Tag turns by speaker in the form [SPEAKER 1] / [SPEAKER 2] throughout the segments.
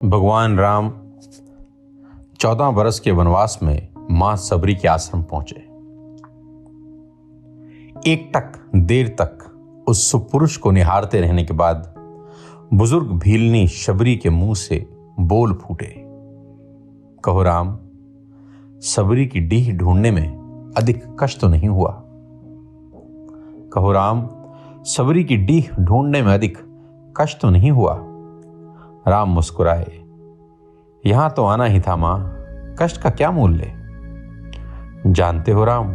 [SPEAKER 1] भगवान राम 14 बरस के वनवास में मां सबरी के आश्रम पहुंचे। एकटक देर तक उस सुपुरुष को निहारते रहने के बाद बुजुर्ग भीलनी शबरी के मुंह से बोल फूटे, कहो राम, सबरी की डीह ढूंढने में अधिक कष्ट तो नहीं हुआ? कहो राम, सबरी की डीह ढूंढने में अधिक कष्ट तो नहीं हुआ? राम मुस्कुराए, यहां तो आना ही था मां, कष्ट का क्या मूल्य? जानते हो राम,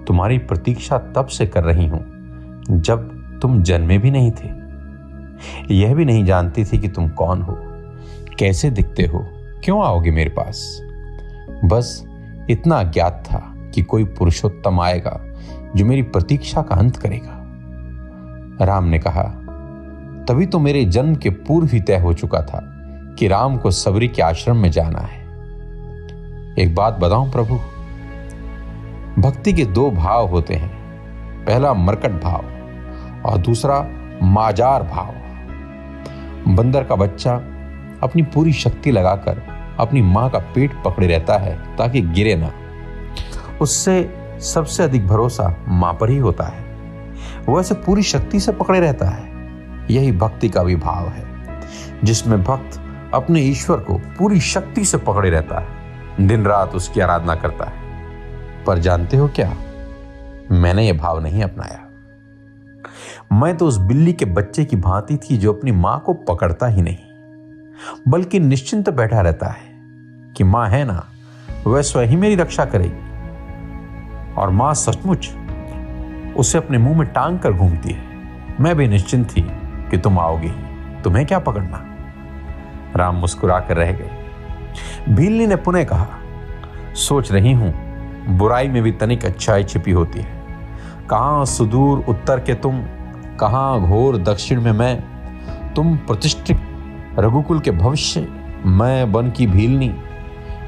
[SPEAKER 1] तुम्हारी प्रतीक्षा तब से कर रही हूं जब तुम जन्मे भी नहीं थे। यह भी नहीं जानती थी कि तुम कौन हो, कैसे दिखते हो, क्यों आओगे मेरे पास। बस इतना ज्ञात था कि कोई पुरुषोत्तम आएगा जो मेरी प्रतीक्षा का अंत करेगा। राम ने कहा, तभी तो मेरे जन्म के पूर्व ही तय हो चुका था कि राम को सबरी के आश्रम में जाना है। एक बात बताऊं प्रभु, भक्ति के दो भाव होते हैं, पहला मरकट भाव और दूसरा माजार भाव। बंदर का बच्चा अपनी पूरी शक्ति लगाकर अपनी मां का पेट पकड़े रहता है ताकि गिरे ना। उससे सबसे अधिक भरोसा मां पर ही होता है, वह ऐसे पूरी शक्ति से पकड़े रहता है। यही भक्ति का भी भाव है, जिसमें भक्त अपने ईश्वर को पूरी शक्ति से पकड़े रहता है, दिन रात उसकी आराधना करता है। पर जानते हो क्या, मैंने यह भाव नहीं अपनाया। मैं तो उस बिल्ली के बच्चे की भांति थी जो अपनी मां को पकड़ता ही नहीं, बल्कि निश्चिंत बैठा रहता है कि मां है ना, वह स्वयं ही मेरी रक्षा करेगी। और मां सचमुच उसे अपने मुंह में टांग कर घूमती है। मैं भी निश्चिंत थी कि तुम आओगे, तुम्हें क्या पकड़ना। राम मुस्कुरा कर रह गए। भीलनी ने पुनः कहा, सोच रही हूं बुराई में भी तनिक अच्छाई छिपी होती है। कहां सुदूर उत्तर के तुम, कहां घोर दक्षिण में मैं। तुम प्रतिष्ठित रघुकुल के भविष्य, मैं वन की भीलनी।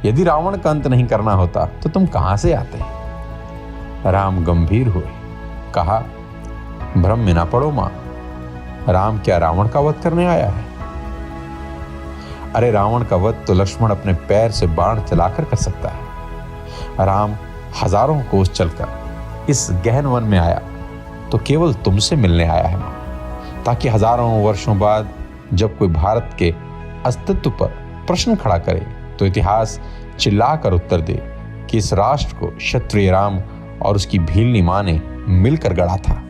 [SPEAKER 1] यदि रावण का अंत नहीं करना होता तो तुम कहां से आते? राम गंभीर हुए, कहा, भ्रम में ना पड़ो मां, राम क्या रावण का वध करने आया है? अरे रावण का वध तो लक्ष्मण अपने पैर से बाण चलाकर कर सकता है। राम हजारों कोस चलकर इस गहन वन में आया तो केवल तुमसे मिलने आया है मां, ताकि हजारों वर्षों बाद जब कोई भारत के अस्तित्व पर प्रश्न खड़ा करे तो इतिहास चिल्लाकर उत्तर दे कि इस राष्ट्र को क्षत्रिय राम और उसकी भीलनी मां ने मिलकर गढ़ा था।